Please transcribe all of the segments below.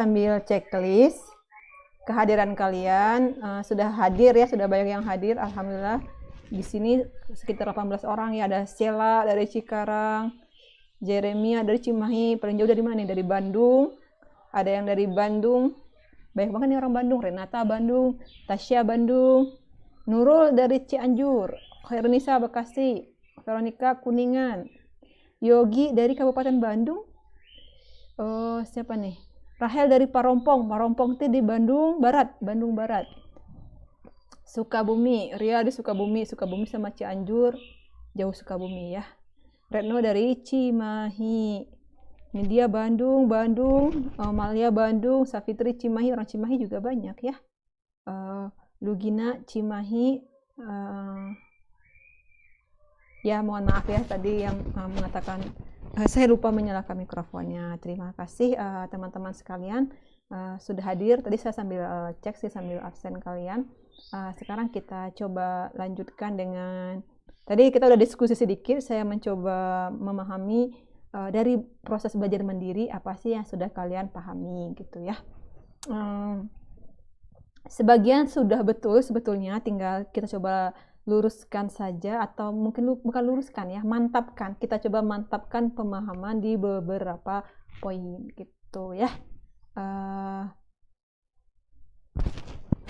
Sambil checklist kehadiran kalian. Sudah hadir ya, sudah banyak yang hadir, alhamdulillah. Di sini sekitar 18 orang ya. Ada Sheila dari Cikarang, Jeremia dari Cimahi, paling jauh dari mana nih? Dari Bandung. Ada yang dari Bandung, banyak banget nih orang Bandung. Renata Bandung, Tasya Bandung, Nurul dari Cianjur, Khairunisa Bekasi, Veronica Kuningan, Yogi dari Kabupaten Bandung. Siapa nih? Rahel dari Parompong itu di Bandung Barat. Sukabumi, Ria di Sukabumi sama Cianjur, jauh Sukabumi ya. Retno dari Cimahi, Nidia Bandung, Malia Bandung, Safitri Cimahi, orang Cimahi juga banyak ya. Lugina Cimahi, ya mohon maaf ya tadi yang mengatakan saya lupa menyalakan mikrofonnya. Terima kasih teman-teman sekalian sudah hadir. Tadi saya sambil cek sih, sambil absen kalian. Sekarang kita coba lanjutkan dengan, tadi kita udah diskusi sedikit, saya mencoba memahami dari proses belajar mandiri apa sih yang sudah kalian pahami gitu ya. Sebagian sudah betul sebetulnya, tinggal kita coba luruskan saja, atau mungkin bukan luruskan ya, mantapkan. Kita coba mantapkan pemahaman di beberapa poin gitu ya.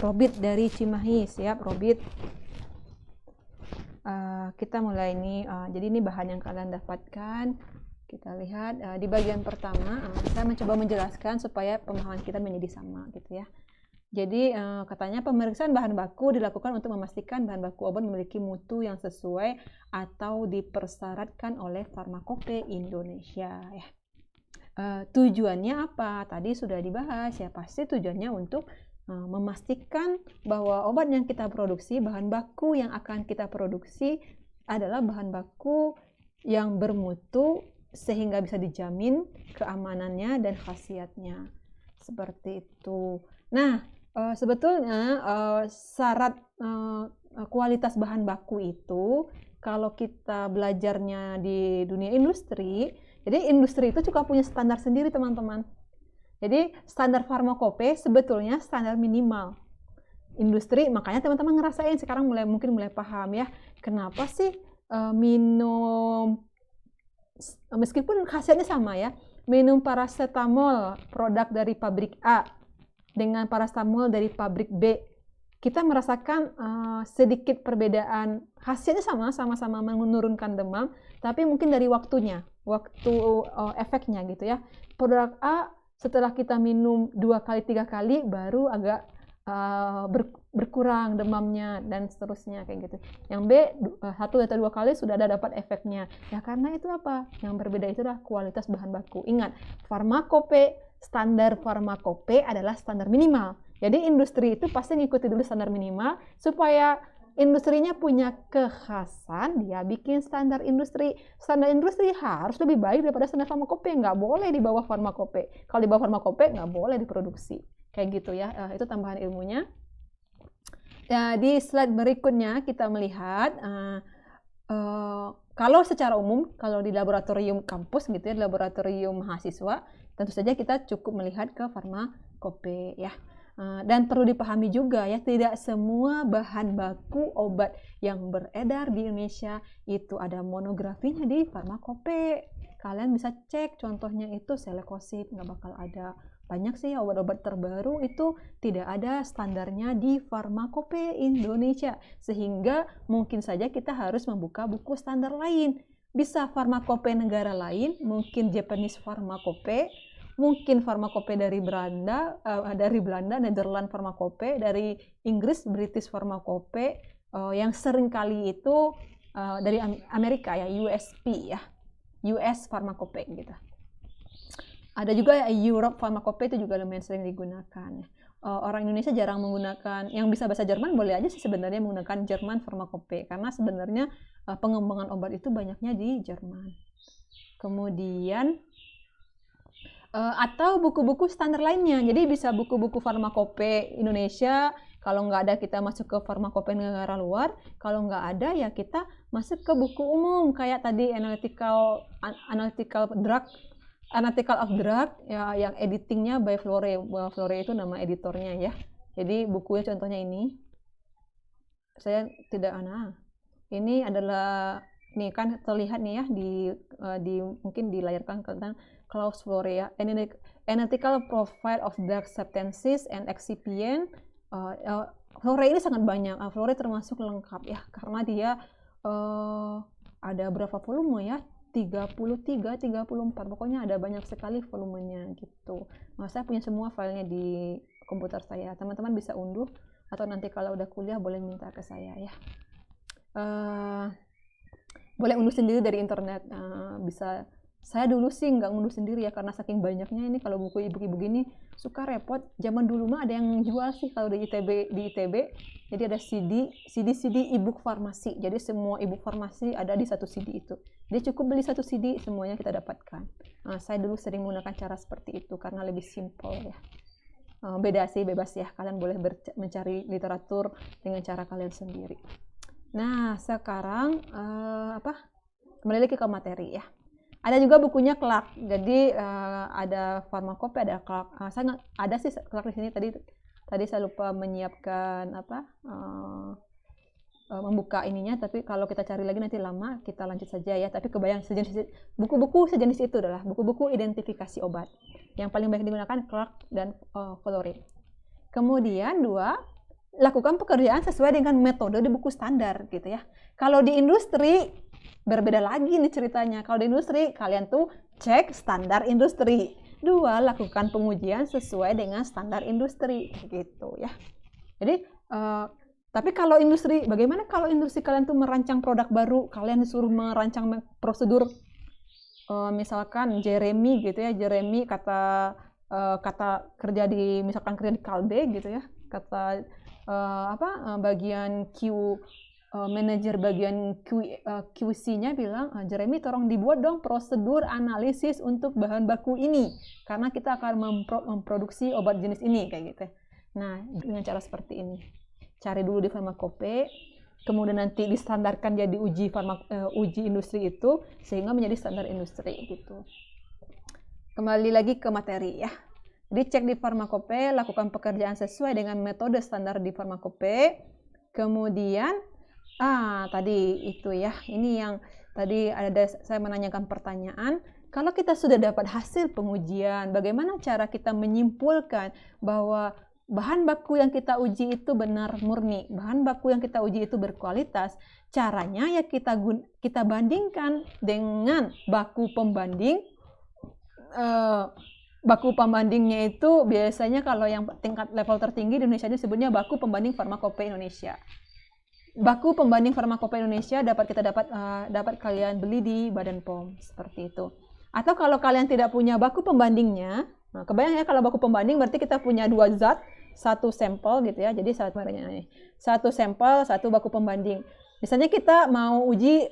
Robit dari Cimahi, siap Robit. Kita mulai ini. Jadi ini bahan yang kalian dapatkan. Kita lihat di bagian pertama, saya mencoba menjelaskan supaya pemahaman kita menjadi sama gitu ya. Jadi katanya pemeriksaan bahan baku dilakukan untuk memastikan bahan baku obat memiliki mutu yang sesuai atau dipersyaratkan oleh Farmakope Indonesia ya. Tujuannya apa? Tadi sudah dibahas ya, pasti tujuannya untuk memastikan bahwa obat yang kita produksi, bahan baku yang akan kita produksi adalah bahan baku yang bermutu sehingga bisa dijamin keamanannya dan khasiatnya. Seperti itu. Nah, sebetulnya syarat kualitas bahan baku itu kalau kita belajarnya di dunia industri, jadi industri itu juga punya standar sendiri teman-teman. Jadi standar Farmakope sebetulnya standar minimal industri, makanya teman-teman ngerasain sekarang mungkin mulai paham ya kenapa sih minum, meskipun khasiatnya sama ya, minum paracetamol produk dari pabrik A dengan paracetamol dari pabrik B, kita merasakan sedikit perbedaan. Khasiatnya sama-sama menurunkan demam, tapi mungkin dari waktu efeknya gitu ya. Produk A setelah kita minum 2 kali 3 kali baru agak berkurang demamnya dan seterusnya kayak gitu. Yang B 1 atau 2 kali sudah ada dapat efeknya. Ya karena itu apa? Yang berbeda itu adalah kualitas bahan baku. Ingat, standar Farmakope adalah standar minimal. Jadi industri itu pasti ngikuti dulu standar minimal supaya industrinya punya kekhasan, dia bikin standar industri. Standar industri harus lebih baik daripada standar Farmakope, nggak boleh di bawah Farmakope. Kalau di bawah Farmakope nggak boleh diproduksi. Kayak gitu ya, itu tambahan ilmunya. Di slide berikutnya kita melihat kalau secara umum, kalau di laboratorium kampus gitu ya, laboratorium mahasiswa, tentu saja kita cukup melihat ke Farmakope ya. Dan perlu dipahami juga ya, tidak semua bahan baku obat yang beredar di Indonesia itu ada monografinya di Farmakope. Kalian bisa cek, contohnya itu Celecoxib, nggak bakal ada. Banyak sih obat-obat terbaru itu tidak ada standarnya di Farmakope Indonesia, sehingga mungkin saja kita harus membuka buku standar lain. Bisa Farmakope negara lain, mungkin Japanese Farmakope, mungkin Farmakope dari Belanda, Netherlands Farmakope, dari Inggris British Farmakope, yang sering kali itu dari Amerika ya, USP ya, US Farmakope gitu. Ada juga Europe Farmakope, itu juga lumayan sering digunakan. Orang Indonesia jarang menggunakan, yang bisa bahasa Jerman boleh aja sih sebenarnya menggunakan Jerman Farmakope, karena sebenarnya pengembangan obat itu banyaknya di Jerman. Kemudian atau buku-buku standar lainnya, jadi bisa buku-buku Farmakope Indonesia. Kalau nggak ada kita masuk ke Farmakope negara luar, kalau nggak ada ya kita masuk ke buku umum kayak tadi analytical drug Analytical of Drug ya, yang editingnya by Flore. Flore itu nama editornya ya. Jadi bukunya contohnya ini. Saya tidak ini adalah nih kan terlihat nih ya di mungkin dilayarkan tentang Klaus Flore ya. Analytical profile of drug substances and excipient. Flore ini sangat banyak. Flore termasuk lengkap ya karena dia ada berapa volume ya? 33, 34, pokoknya ada banyak sekali volumenya gitu. Nah, saya punya semua filenya di komputer saya. Teman-teman bisa unduh atau nanti kalau udah kuliah boleh minta ke saya ya. Boleh unduh sendiri dari internet. Bisa. Saya dulu sih nggak ngunduh sendiri ya karena saking banyaknya ini kalau buku e-book begini suka repot. Zaman dulu mah ada yang jual sih kalau di ITB. Jadi ada CD e-book farmasi. Jadi semua e-book farmasi ada di satu CD itu. Jadi cukup beli satu CD semuanya kita dapatkan. Saya dulu sering menggunakan cara seperti itu karena lebih simple ya. Beda sih, bebas ya. Kalian boleh mencari literatur dengan cara kalian sendiri. Nah, sekarang kembali lagi ke materi ya. Ada juga bukunya Clark. Jadi ada farmakope, ada Clark. Saya ada sih Clark di sini. Tadi saya lupa menyiapkan membuka ininya. Tapi kalau kita cari lagi nanti lama, kita lanjut saja ya. Tapi kebayang buku-buku sejenis itu adalah buku-buku identifikasi obat. Yang paling banyak digunakan Clark dan Flore. Kemudian lakukan pekerjaan sesuai dengan metode di buku standar gitu ya. Kalau di industri berbeda lagi nih ceritanya. Kalau di industri kalian tuh cek standar industri. 2, lakukan pengujian sesuai dengan standar industri gitu ya. Jadi tapi kalau industri, bagaimana kalau industri kalian tuh merancang produk baru, kalian disuruh merancang prosedur misalkan Jeremy gitu ya. Jeremy kata kerja di misalkan kerja di Kalbe gitu ya. Kata bagian manajer bagian QC-nya bilang, Jeremy tolong dibuat dong prosedur analisis untuk bahan baku ini karena kita akan memproduksi obat jenis ini kayak gitu. Nah, dengan cara seperti ini. Cari dulu di farmakope, kemudian nanti distandarkan jadi uji industri itu sehingga menjadi standar industri gitu. Kembali lagi ke materi ya. Jadi cek di farmakope, lakukan pekerjaan sesuai dengan metode standar di farmakope. Kemudian tadi itu ya, ini yang tadi saya menanyakan pertanyaan, kalau kita sudah dapat hasil pengujian, bagaimana cara kita menyimpulkan bahwa bahan baku yang kita uji itu benar murni, bahan baku yang kita uji itu berkualitas? Caranya ya kita bandingkan dengan baku pembanding. Baku pembandingnya itu biasanya kalau yang tingkat level tertinggi di Indonesia disebutnya baku pembanding farmakope Indonesia. Baku pembanding farmakope Indonesia dapat kalian beli di Badan POM seperti itu. Atau kalau kalian tidak punya baku pembandingnya, kebayang ya kalau baku pembanding berarti kita punya 2 zat, 1 sampel gitu ya. Jadi satu sampel, 1 baku pembanding. Misalnya kita mau uji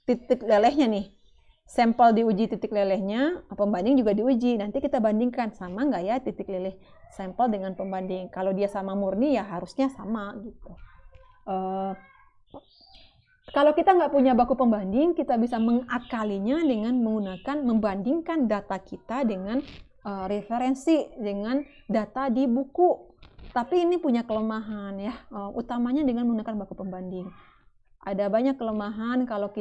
titik lelehnya nih. Sampel diuji titik lelehnya, pembanding juga diuji. Nanti kita bandingkan sama nggak ya titik leleh sampel dengan pembanding. Kalau dia sama murni ya harusnya sama gitu. Kalau kita nggak punya baku pembanding, kita bisa mengakalinya dengan membandingkan data kita dengan referensi, dengan data di buku. Tapi ini punya kelemahan ya, utamanya dengan menggunakan baku pembanding. Ada banyak kelemahan kalau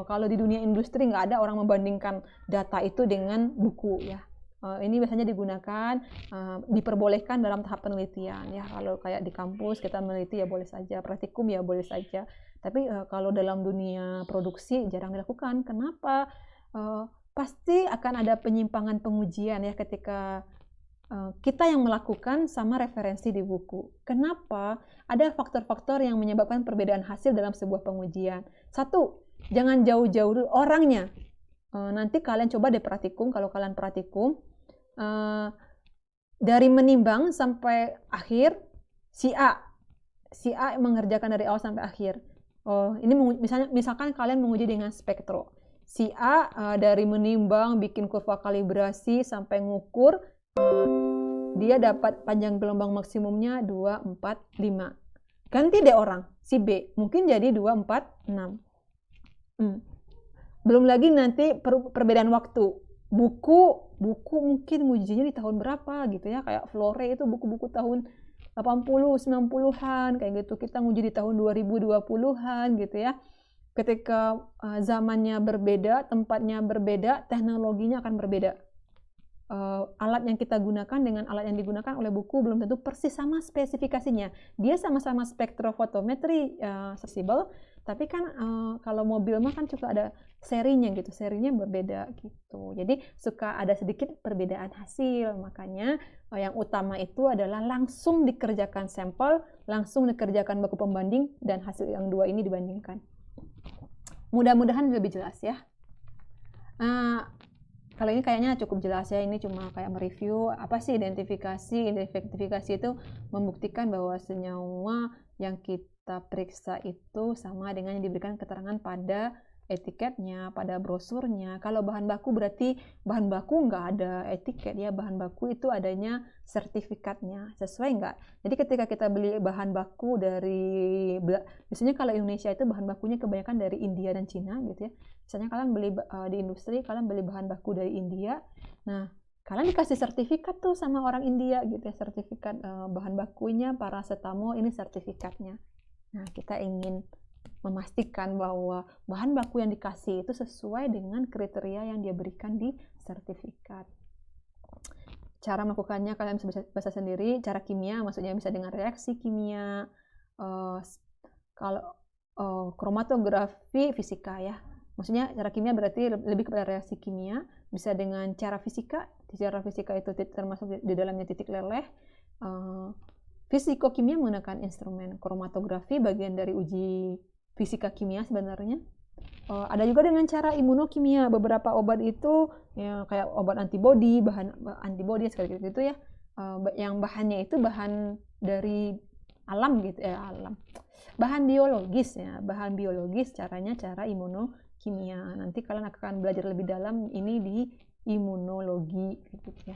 kalau di dunia industri nggak ada orang membandingkan data itu dengan buku ya. Ini biasanya digunakan, diperbolehkan dalam tahap penelitian ya. Kalau kayak di kampus kita meneliti ya boleh saja, praktikum ya boleh saja. Tapi kalau dalam dunia produksi jarang dilakukan. Kenapa? Pasti akan ada penyimpangan pengujian ya ketika kita yang melakukan sama referensi di buku. Kenapa? Ada faktor-faktor yang menyebabkan perbedaan hasil dalam sebuah pengujian. 1, jangan jauh-jauh dulu orangnya. Nanti kalian coba deh praktikum, kalau kalian praktikum, dari menimbang sampai akhir, si A mengerjakan dari awal sampai akhir. Ini misalkan kalian menguji dengan spektro. Si A dari menimbang, bikin kurva kalibrasi sampai ngukur, dia dapat panjang gelombang maksimumnya 2, 4, 5. Ganti deh orang, si B mungkin jadi 2, 4, 6. Belum lagi nanti perbedaan waktu. buku mungkin ngujinya di tahun berapa gitu ya, kayak Flore itu buku-buku tahun 80 90-an kayak gitu, kita nguji di tahun 2020-an gitu ya. Ketika zamannya berbeda, tempatnya berbeda, teknologinya akan berbeda. Alat yang kita gunakan dengan alat yang digunakan oleh buku belum tentu persis sama spesifikasinya. Dia sama-sama spektrofotometri accessible, tapi kan kalau mobil mah kan juga ada serinya gitu, serinya berbeda gitu. Jadi suka ada sedikit perbedaan hasil, makanya yang utama itu adalah langsung dikerjakan sampel, langsung dikerjakan baku pembanding, dan hasil yang dua ini dibandingkan. Mudah-mudahan lebih jelas ya. Kalau ini kayaknya cukup jelas ya, ini cuma kayak mereview apa sih identifikasi. Identifikasi itu membuktikan bahwa senyawa yang kita periksa itu sama dengan yang diberikan keterangan pada etiketnya, pada brosurnya. Kalau bahan baku berarti bahan baku nggak ada etiket ya, bahan baku itu adanya sertifikatnya, sesuai nggak? Jadi ketika kita beli bahan baku dari, biasanya kalau Indonesia itu bahan bakunya kebanyakan dari India dan Cina gitu ya. Misalnya kalian beli di industri, kalian beli bahan baku dari India, nah kalian dikasih sertifikat tuh sama orang India gitu ya, sertifikat bahan bakunya paracetamol, ini sertifikatnya. Nah kita ingin memastikan bahwa bahan baku yang dikasih itu sesuai dengan kriteria yang dia berikan di sertifikat. Cara melakukannya kalian bisa baca sendiri, cara kimia maksudnya bisa dengan reaksi kimia, kalau kromatografi fisika ya. Maksudnya cara kimia berarti lebih kepada reaksi kimia, bisa dengan cara fisika. Cara fisika itu termasuk di dalamnya titik leleh. Fisikokimia menggunakan instrumen kromatografi, bagian dari uji fisika kimia sebenarnya. Ada juga dengan cara imunokimia, beberapa obat itu ya, kayak obat antibodi, bahan antibodi sekali gitu ya, yang bahannya itu bahan dari alam gitu bahan biologis ya, bahan biologis, caranya cara imunokimia. Nanti kalian akan belajar lebih dalam ini di imunologi gitu ya,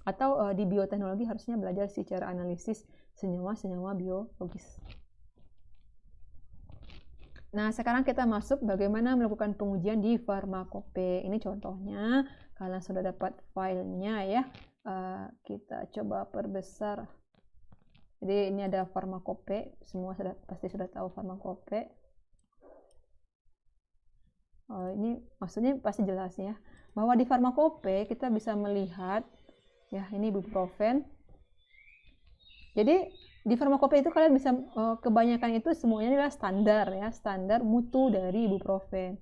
atau di bioteknologi harusnya belajar sih cara analisis senyawa biologis. Nah, sekarang kita masuk bagaimana melakukan pengujian di farmakope. Ini contohnya, kalian sudah dapat filenya ya. Kita coba perbesar. Jadi ini ada farmakope, semua pasti sudah tahu farmakope. Ini maksudnya pasti jelas ya, bahwa di farmakope kita bisa melihat, ya ini ibuprofen. Jadi di farmakope itu kalian bisa kebanyakan itu semuanya adalah standar ya, standar mutu dari ibuprofen.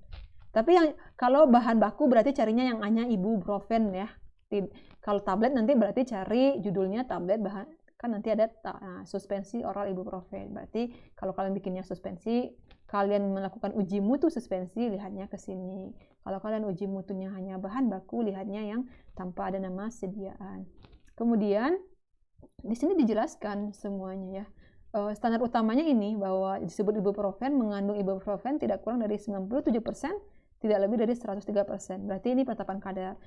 Tapi yang kalau bahan baku berarti carinya yang hanya ibuprofen ya. Kalau tablet nanti berarti cari judulnya tablet bahan, kan nanti ada suspensi oral ibuprofen. Berarti kalau kalian bikinnya suspensi, kalian melakukan uji mutu suspensi, lihatnya ke sini. Kalau kalian uji mutunya hanya bahan baku, lihatnya yang tanpa ada nama sediaan. Kemudian di sini dijelaskan semuanya ya. Standar utamanya ini bahwa disebut ibuprofen, mengandung ibuprofen tidak kurang dari 97%, tidak lebih dari 103%. Berarti ini penetapan kadar.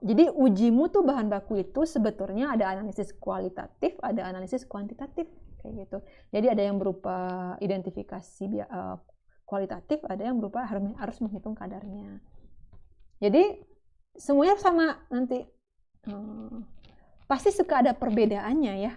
Jadi uji mutu bahan baku itu sebetulnya ada analisis kualitatif, ada analisis kuantitatif kayak gitu. Jadi ada yang berupa identifikasi kualitatif, ada yang berupa harus menghitung kadarnya. Jadi semuanya sama nanti. Pasti suka ada perbedaannya ya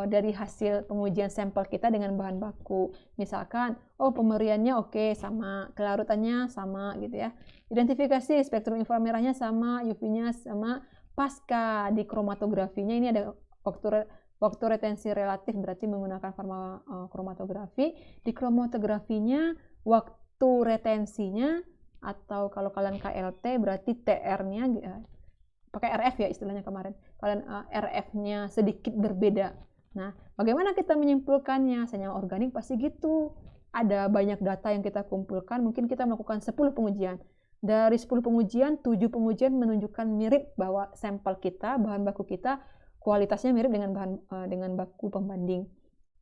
dari hasil pengujian sampel kita dengan bahan baku. Misalkan, pemeriannya oke, sama, kelarutannya sama gitu ya. Identifikasi spektrum inframerahnya sama, UV-nya sama. Pasca di kromatografinya ini ada waktu retensi relatif, berarti menggunakan kromatografi. Di kromatografinya waktu retensinya, atau kalau kalian KLT berarti TR-nya pakai RF ya istilahnya kemarin, kalian RF-nya sedikit berbeda. Nah, bagaimana kita menyimpulkannya? Senyawa organik pasti gitu. Ada banyak data yang kita kumpulkan, mungkin kita melakukan 10 pengujian. Dari 10 pengujian, 7 pengujian menunjukkan mirip bahwa sampel kita, bahan baku kita, kualitasnya mirip dengan baku pembanding.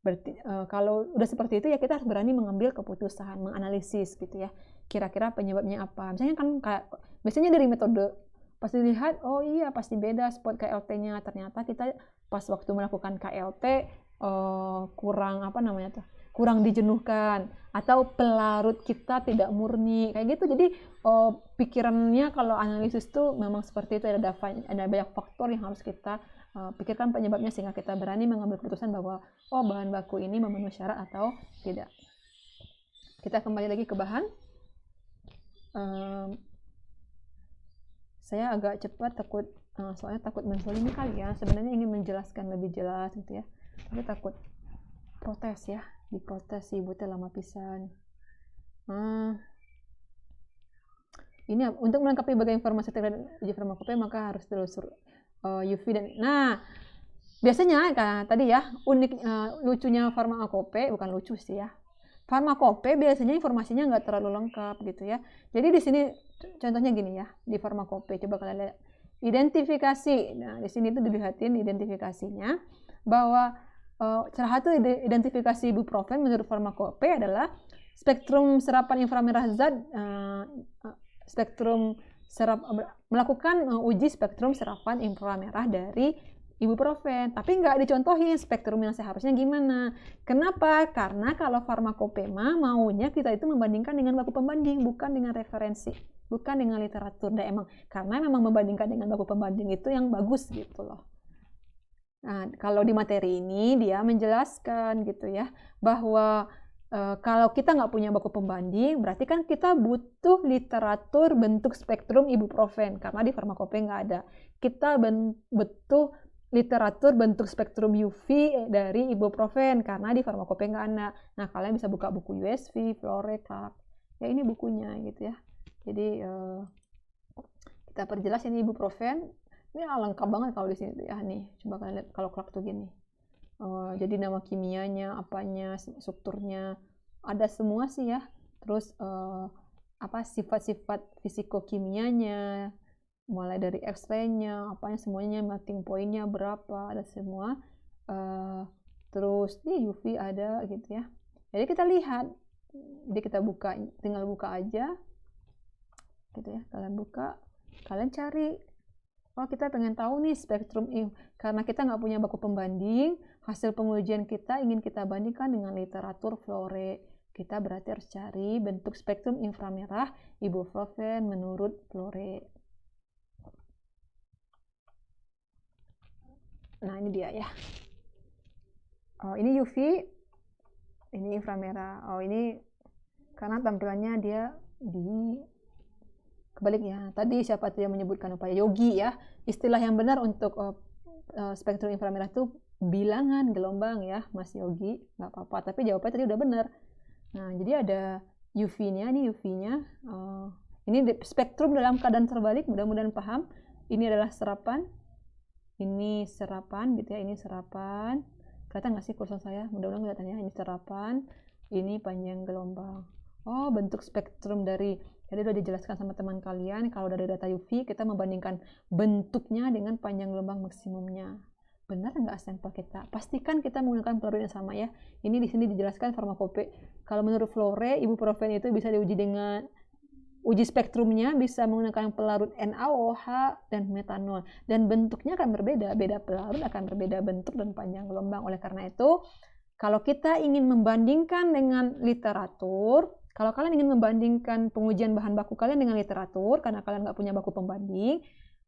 Berarti kalau udah seperti itu ya kita harus berani mengambil keputusan, menganalisis gitu ya. Kira-kira penyebabnya apa? Misalnya kan kayak biasanya dari metode pas dilihat, oh iya pasti beda spot KLT-nya. Ternyata kita pas waktu melakukan KLT kurang kurang dijenuhkan, atau pelarut kita tidak murni, kayak gitu. Jadi pikirannya kalau analisis tuh memang seperti itu, ada banyak faktor yang harus kita pikirkan penyebabnya sehingga kita berani mengambil keputusan bahwa bahan baku ini memenuhi syarat atau tidak. Kita kembali lagi ke bahan. Saya agak cepat soalnya takut menzalimi kalian. Sebenarnya ingin menjelaskan lebih jelas gitu ya, tapi takut protes ya, diprotes si ibu teh lama pisan. Ini untuk melengkapi berbagai informasi terkait uji farmakope maka harus telusur UV dan biasanya tadi ya lucunya farmakope, bukan lucu sih ya, farmakope biasanya informasinya nggak terlalu lengkap gitu ya. Jadi di sini contohnya gini ya, di farmakope coba kalian lihat identifikasi. Nah di sini tuh dilihatin identifikasinya bahwa salah satu identifikasi ibuprofen menurut farmakope adalah spektrum serapan inframerah zat, melakukan uji spektrum serapan inframerah dari ibuprofen, tapi nggak dicontohin spektrum yang seharusnya gimana. Kenapa? Karena kalau farmakopema maunya kita itu membandingkan dengan baku pembanding, bukan dengan referensi, bukan dengan literatur. Dan karena memang membandingkan dengan baku pembanding itu yang bagus gitu loh. Nah, kalau di materi ini dia menjelaskan gitu ya, bahwa kalau kita nggak punya baku pembanding, berarti kan kita butuh literatur bentuk spektrum ibuprofen, karena di farmakope nggak ada. Kita butuh literatur bentuk spektrum UV dari ibuprofen, karena di farmakope nggak ada. Nah, kalian bisa buka buku USV, Flore, Clark. Ya, ini bukunya gitu ya. Jadi, kita perjelas ini ibuprofen. Ini lengkap banget kalau di sini ya nih. Coba kalian lihat kalau Clark tuh gini. Jadi nama kimianya, apanya, strukturnya, ada semua sih ya. Terus sifat-sifat fisikokimianya, mulai dari X-ray-nya, apanya semuanya, melting point-nya berapa, ada semua. Terus di UV ada gitu ya. Jadi kita lihat, jadi kita buka, tinggal buka aja, gitu ya. Kalian buka, kalian cari. Kita pengen tahu nih spektrum karena kita nggak punya baku pembanding, hasil pengujian kita ingin kita bandingkan dengan literatur Flore. Kita berarti harus cari bentuk spektrum inframerah ibuprofen menurut Flore. Nah, ini dia ya. Ini UV, ini inframerah. Ini karena tampilannya dia di kebaliknya. Tadi siapa tuh yang menyebutkan upaya Yogi ya. Istilah yang benar untuk spektrum inframerah itu bilangan gelombang ya, Mas Yogi. Nggak apa-apa, tapi jawabannya tadi udah benar. Nah, jadi ada UV-nya, ini UV-nya. Ini spektrum dalam keadaan terbalik, mudah-mudahan paham. Ini adalah serapan. Ini serapan gitu ya, ini serapan. Kelihatan nggak sih kursor saya? Mudah-mudahan kelihatan ya. Ini serapan, ini panjang gelombang. Bentuk spektrum dari, jadi udah dijelaskan sama teman kalian, kalau dari data UV kita membandingkan bentuknya dengan panjang gelombang maksimumnya. Benar nggak sampel kita? Pastikan kita menggunakan pelarut yang sama ya. Ini di sini dijelaskan farmakope. Kalau menurut Flore, ibuprofen itu bisa diuji dengan uji spektrumnya bisa menggunakan pelarut NaOH dan metanol, dan bentuknya akan berbeda. Beda pelarut akan berbeda bentuk dan panjang gelombang. Oleh karena itu, kalau kita ingin membandingkan dengan literatur, kalau kalian ingin membandingkan pengujian bahan baku kalian dengan literatur, karena kalian nggak punya baku pembanding,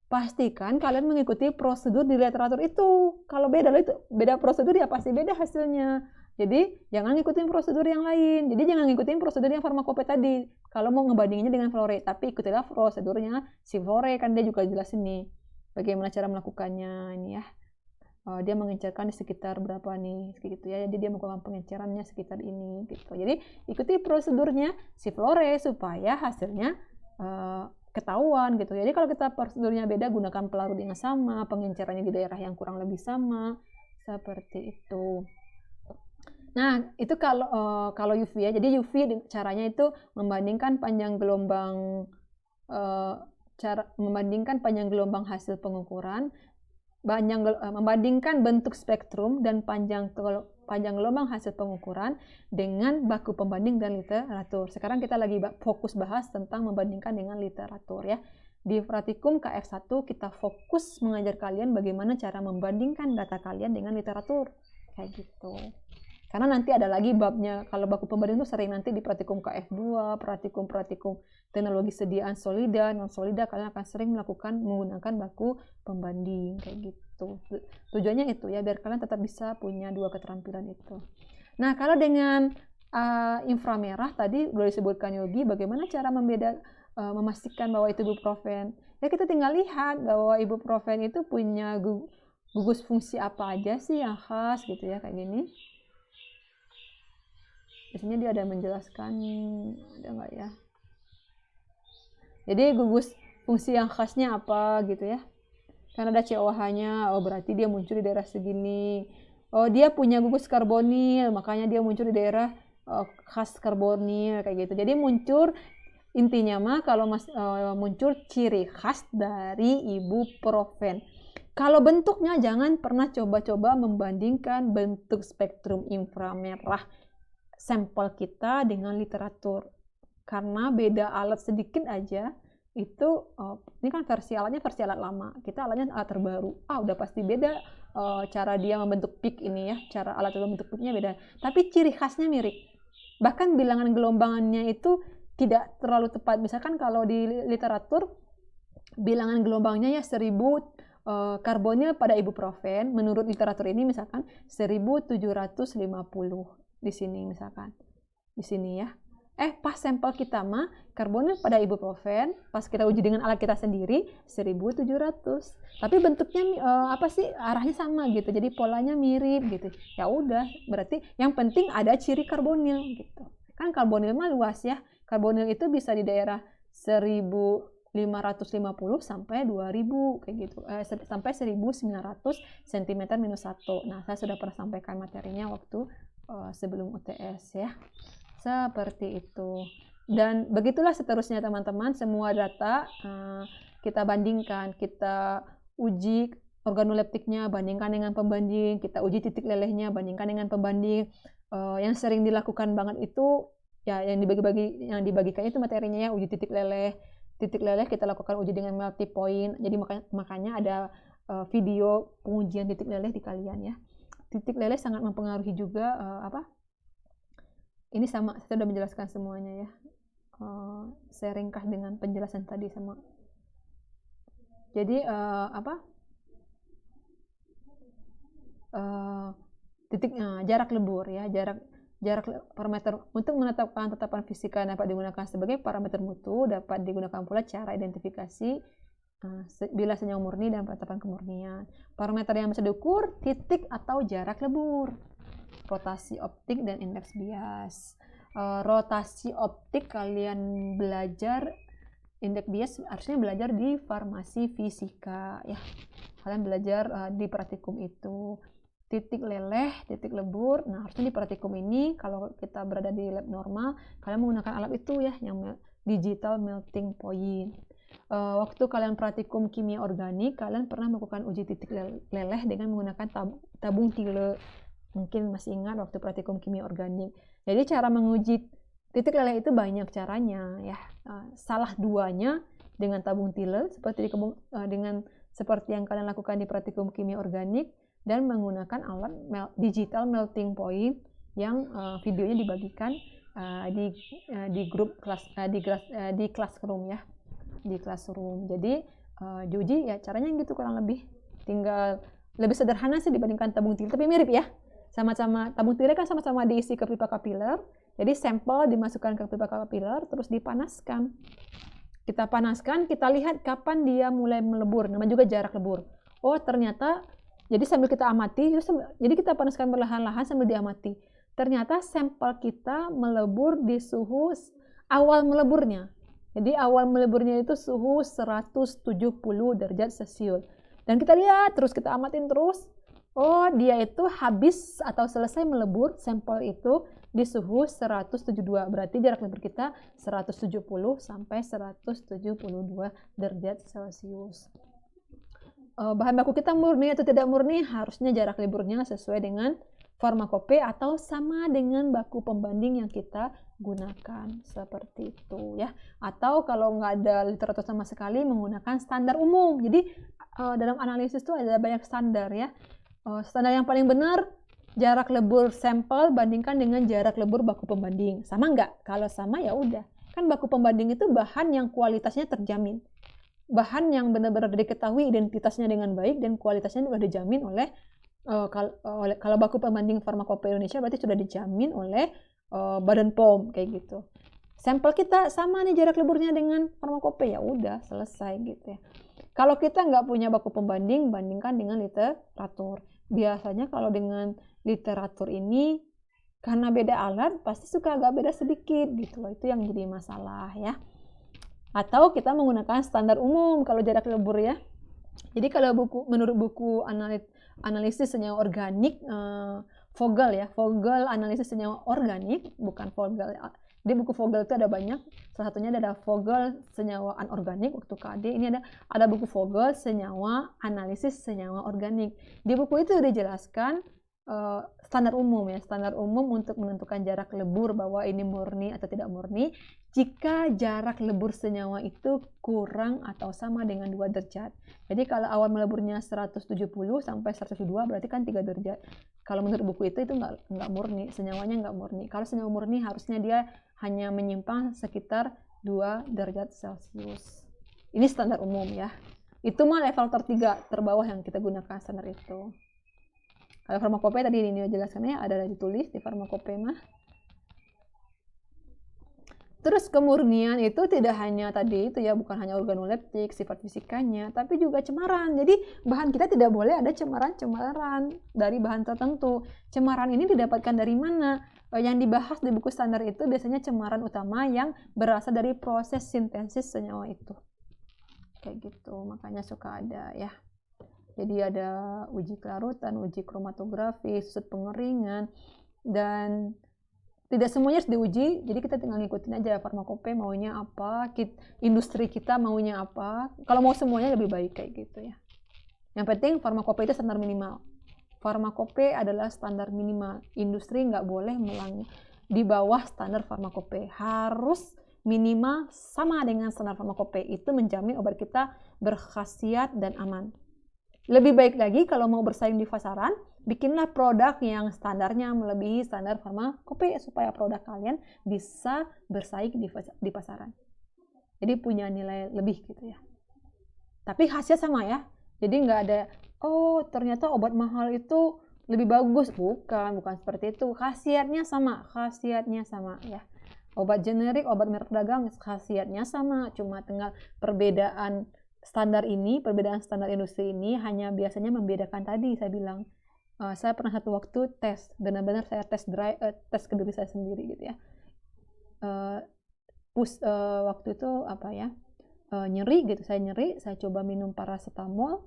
pastikan kalian mengikuti prosedur di literatur itu. Kalau beda prosedur ya pasti beda hasilnya. Jadi jangan ngikutin prosedur yang lain. Jadi jangan ngikutin prosedur yang farmakope tadi. Kalau mau ngebandinginnya dengan Flore, tapi ikutilah prosedurnya si Flore, kan dia juga jelasin nih bagaimana cara melakukannya ini ya. Dia mengencerkan di sekitar berapa nih, gitu ya. Jadi dia melakukan pengencerannya sekitar ini, gitu. Jadi ikuti prosedurnya si Flore supaya hasilnya ketahuan, gitu. Jadi kalau kita prosedurnya beda, gunakan pelarut yang sama, pengencerannya di daerah yang kurang lebih sama, seperti itu. Nah, itu kalau UV ya. Jadi UV caranya itu membandingkan panjang gelombang hasil pengukuran, membandingkan bentuk spektrum dan panjang gelombang hasil pengukuran dengan baku pembanding dan literatur. Sekarang kita lagi fokus bahas tentang membandingkan dengan literatur ya. Di Pratikum KF1 kita fokus mengajar kalian bagaimana cara membandingkan data kalian dengan literatur. Kayak gitu. Karena nanti ada lagi babnya, kalau baku pembanding itu sering nanti di praktikum KF2, praktikum teknologi sediaan solida, non solida, kalian akan sering menggunakan baku pembanding kayak gitu. Tujuannya itu ya, biar kalian tetap bisa punya dua keterampilan itu. Nah, kalau dengan inframerah tadi udah disebutkan Yogi, bagaimana cara memastikan bahwa itu ibuprofen. Ya kita tinggal lihat bahwa ibuprofen itu punya gugus fungsi apa aja sih yang khas gitu ya, kayak gini. Biasanya dia ada menjelaskan, ada nggak ya? Jadi gugus fungsi yang khasnya apa gitu ya. Karena ada COH-nya, oh berarti dia muncul di daerah segini. Oh dia punya gugus karbonil, makanya dia muncul di daerah khas karbonil kayak gitu. Jadi intinya mah kalau muncul ciri khas dari ibuprofen. Kalau bentuknya jangan pernah coba-coba membandingkan bentuk spektrum inframerah sampel kita dengan literatur. Karena beda alat sedikit aja itu ini kan alatnya versi alat lama, kita alatnya alat terbaru. Udah pasti beda cara dia membentuk peak ini ya, cara alat membentuk peaknya beda. Tapi ciri khasnya mirip. Bahkan bilangan gelombangannya itu tidak terlalu tepat. Misalkan kalau di literatur bilangan gelombangnya ya 1000 karbonil pada ibuprofen, menurut literatur ini misalkan 1750 di sini misalkan. Di sini ya. Pas sampel kita mah karbonil pada ibuprofen, pas kita uji dengan alat kita sendiri 1700. Tapi bentuknya apa sih, arahnya sama gitu. Jadi polanya mirip gitu. Ya udah, berarti yang penting ada ciri karbonil gitu. Kan karbonil mah luas ya. Karbonil itu bisa di daerah 1550 sampai 2000 kayak gitu. Sampai 1900 cm-1. Nah, saya sudah pernah sampaikan materinya waktu sebelum UTS ya. Seperti itu. Dan begitulah seterusnya teman-teman, semua data kita bandingkan, kita uji organoleptiknya, bandingkan dengan pembanding, kita uji titik lelehnya, bandingkan dengan pembanding. Yang sering dilakukan banget itu ya yang dibagikan itu materinya ya, uji titik leleh. Titik leleh kita lakukan uji dengan multi point. Jadi makanya ada video pengujian titik leleh di kalian ya. Titik leleh sangat mempengaruhi juga ini sama, saya sudah menjelaskan semuanya ya. Saya ringkas dengan penjelasan tadi sama. Jadi jarak lebur ya, jarak parameter untuk menetapkan tetapan fisika dapat digunakan sebagai parameter mutu, dapat digunakan pula cara identifikasi bila senyawa murni dan penetapan kemurnian. Parameter yang bisa diukur titik atau jarak lebur, rotasi optik dan indeks bias. Rotasi optik kalian belajar, indeks bias harusnya belajar di farmasi fisika ya. Kalian belajar di praktikum itu. Titik leleh, titik lebur, nah harusnya di praktikum ini kalau kita berada di lab normal, kalian menggunakan alat itu ya, yang digital melting point. Waktu kalian praktikum kimia organik, kalian pernah melakukan uji titik leleh dengan menggunakan tabung tile. Mungkin masih ingat waktu praktikum kimia organik. Jadi cara menguji titik leleh itu banyak caranya ya. Salah duanya dengan tabung tile seperti yang kalian lakukan di praktikum kimia organik, dan menggunakan alat digital melting point yang videonya dibagikan di grup kelas di classroom ya, di classroom. Jadi diuji ya caranya gitu kurang lebih, tinggal lebih sederhana sih dibandingkan tabung tile, tapi mirip ya. Sama-sama tabung tile kan sama-sama diisi ke pipa kapiler. Jadi sampel dimasukkan ke pipa kapiler terus dipanaskan. Kita panaskan, kita lihat kapan dia mulai melebur, nama juga jarak lebur. Oh ternyata, jadi sambil kita amati, jadi kita panaskan perlahan-lahan sambil diamati. Ternyata sampel kita melebur di suhu awal meleburnya. Jadi awal meleburnya itu suhu 170 derajat Celcius. Dan kita lihat terus, kita amatin terus. Oh, dia itu habis atau selesai melebur sampel itu di suhu 172. Berarti jarak lebur kita 170 sampai 172 derajat Celcius. Bahan baku kita murni atau tidak murni, harusnya jarak leburnya sesuai dengan farmakope atau sama dengan baku pembanding yang kita gunakan, seperti itu ya. Atau kalau nggak ada literatur sama sekali, menggunakan standar umum. Jadi dalam analisis itu ada banyak standar ya. Standar yang paling benar jarak lebur sampel bandingkan dengan jarak lebur baku pembanding. Sama nggak? Kalau sama ya udah. Kan baku pembanding itu bahan yang kualitasnya terjamin. Bahan yang benar-benar diketahui identitasnya dengan baik dan kualitasnya sudah dijamin oleh kalau baku pembanding Farmakope Indonesia berarti sudah dijamin oleh Badan POM kayak gitu. Sampel kita sama nih jarak leburnya dengan Farmakope, ya udah selesai gitu ya. Kalau kita nggak punya baku pembanding, bandingkan dengan literatur. Biasanya kalau dengan literatur ini karena beda alat pasti suka agak beda sedikit gitu loh, itu yang jadi masalah ya. Atau kita menggunakan standar umum kalau jarak lebur ya. Jadi kalau menurut buku analisis senyawa organik Vogel ya, Vogel analisis senyawa organik, bukan Vogel. Di buku Vogel itu ada banyak, salah satunya ada Vogel senyawa anorganik waktu KD. Ini ada buku Vogel senyawa analisis senyawa organik. Di buku itu dijelaskan standar umum ya, standar umum untuk menentukan jarak lebur bahwa ini murni atau tidak murni. Jika jarak lebur senyawa itu kurang atau sama dengan 2 derajat. Jadi kalau awal meleburnya 170 sampai 102 berarti kan 3 derajat. Kalau menurut buku itu nggak murni, senyawanya nggak murni. Kalau senyawa murni harusnya dia hanya menyimpang sekitar 2 derajat Celcius. Ini standar umum ya. Itu mah level terbawah yang kita gunakan standar itu. Kalau Farmakope tadi ini jelaskannya ada ditulis di Farmakope mah. Terus kemurnian itu tidak hanya tadi itu ya, bukan hanya organoleptik, sifat fisikanya, tapi juga cemaran. Jadi bahan kita tidak boleh ada cemaran-cemaran dari bahan tertentu. Cemaran ini didapatkan dari mana? Yang dibahas di buku standar itu biasanya cemaran utama yang berasal dari proses sintesis senyawa itu. Kayak gitu, makanya suka ada ya. Jadi ada uji kelarutan, uji kromatografi, susut pengeringan, dan tidak semuanya harus diuji, jadi kita tinggal ngikutin aja Farmakope maunya apa, industri kita maunya apa. Kalau mau semuanya lebih baik kayak gitu ya. Yang penting Farmakope itu standar minimal. Farmakope adalah standar minimal. Industri nggak boleh di bawah standar Farmakope. Harus minimal sama dengan standar Farmakope. Itu menjamin obat kita berkhasiat dan aman. Lebih baik lagi kalau mau bersaing di pasaran, bikinlah produk yang standarnya melebihi standar Farmakope supaya produk kalian bisa bersaing di pasaran. Jadi punya nilai lebih gitu ya. Tapi khasiat sama ya. Jadi nggak ada, oh ternyata obat mahal itu lebih bagus. Bukan seperti itu. Khasiatnya sama ya. Obat generik, obat merek dagang khasiatnya sama, cuma tinggal perbedaan standar industri ini hanya biasanya membedakan tadi saya bilang. Saya pernah satu waktu tes, benar-benar saya tes ke diri saya sendiri gitu ya. Waktu itu apa ya, nyeri gitu, saya coba minum paracetamol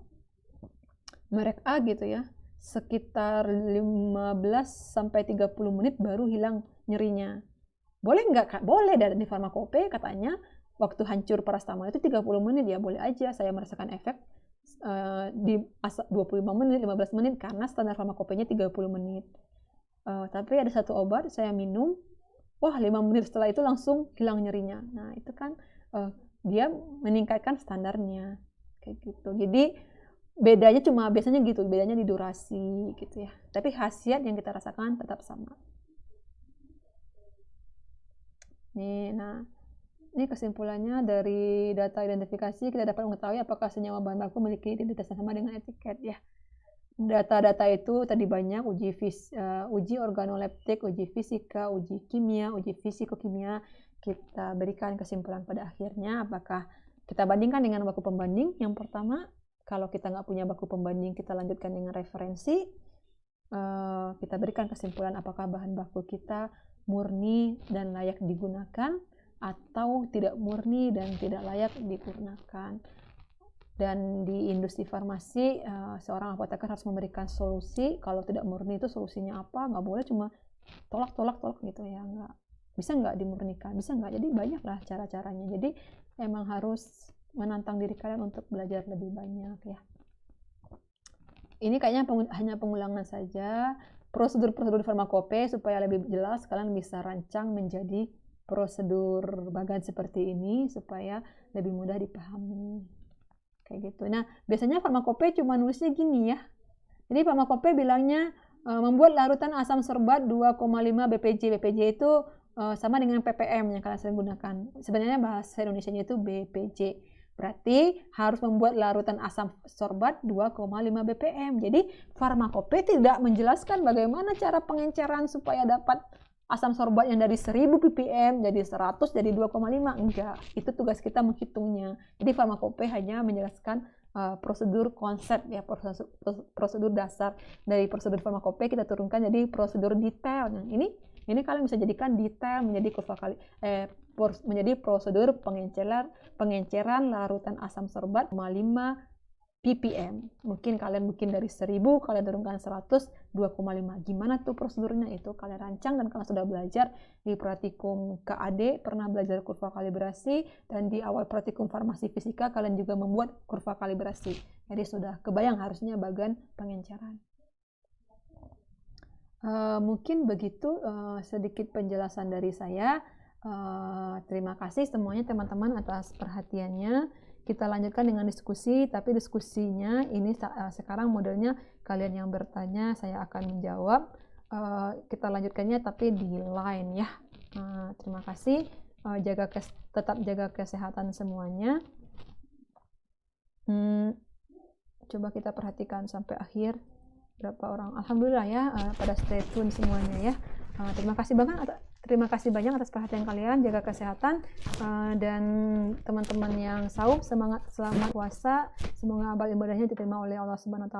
merek A gitu ya, sekitar 15-30 menit baru hilang nyerinya. Boleh nggak Kak? Boleh, dari di Farmakope katanya waktu hancur paracetamol itu 30 menit ya, boleh aja saya merasakan efek di 25 menit, 15 menit karena standar Farmakopenya 30 menit. Tapi ada satu obat saya minum, wah 5 menit setelah itu langsung hilang nyerinya. Nah itu kan dia meningkatkan standarnya kayak gitu. Jadi bedanya cuma biasanya gitu, bedanya di durasi gitu ya. Tapi khasiat yang kita rasakan tetap sama. Ini kesimpulannya dari data identifikasi kita dapat mengetahui apakah senyawa bahan baku memiliki identitas yang sama dengan etiket ya. Data-data itu tadi banyak, uji organoleptik, uji fisika, uji kimia, uji fisikokimia. Kita berikan kesimpulan pada akhirnya apakah kita bandingkan dengan baku pembanding. Yang pertama, kalau kita nggak punya baku pembanding, kita lanjutkan dengan referensi. Kita berikan kesimpulan apakah bahan baku kita murni dan layak digunakan atau tidak murni dan tidak layak digunakan. Dan di industri farmasi, seorang apoteker harus memberikan solusi. Kalau tidak murni itu solusinya apa? Nggak boleh cuma tolak gitu ya. Bisa nggak dimurnikan? Bisa nggak? Jadi banyak lah cara-caranya. Jadi emang harus menantang diri kalian untuk belajar lebih banyak ya. Ini kayaknya hanya pengulangan saja. Prosedur-prosedur Farmakope supaya lebih jelas kalian bisa rancang menjadi prosedur bagan seperti ini supaya lebih mudah dipahami kayak gitu. Nah biasanya Farmakope cuma nulisnya gini ya, jadi Farmakope bilangnya membuat larutan asam sorbat 2,5 BPJ. BPJ itu sama dengan ppm yang kalian sering gunakan. Sebenarnya bahasa Indonesianya itu BPJ. Berarti harus membuat larutan asam sorbat 2,5 BPM. Jadi Pharmacope tidak menjelaskan bagaimana cara pengenceran supaya dapat asam sorbat yang dari 1000 ppm jadi 100 jadi 2,5. Enggak, itu tugas kita menghitungnya. Jadi Pharmacope hanya menjelaskan prosedur konsep ya, prosedur dasar. Dari prosedur Pharmacope kita turunkan jadi prosedur detail. Nah, ini kalian bisa jadikan detail menjadi menjadi prosedur pengenceran larutan asam sorbat 5 ppm. Mungkin kalian dari 1000 kalian turunkan 100 2,5. Gimana tuh prosedurnya, itu kalian rancang dan kalian sudah belajar di praktikum KAD, pernah belajar kurva kalibrasi, dan di awal praktikum farmasi fisika kalian juga membuat kurva kalibrasi. Jadi sudah kebayang harusnya bagian pengenceran. Mungkin begitu sedikit penjelasan dari saya. Terima kasih semuanya teman-teman atas perhatiannya. Kita lanjutkan dengan diskusi, tapi diskusinya ini sekarang modelnya kalian yang bertanya, saya akan menjawab. Kita lanjutkannya tapi di line ya. Terima kasih. Tetap jaga kesehatan semuanya. Coba kita perhatikan sampai akhir berapa orang. Alhamdulillah ya, pada stay tune semuanya ya. Terima kasih banyak atas perhatian kalian. Jaga kesehatan, dan teman-teman yang saum, semangat, selamat puasa. Semoga amal ibadahnya diterima oleh Allah Subhanahu wa Ta'ala.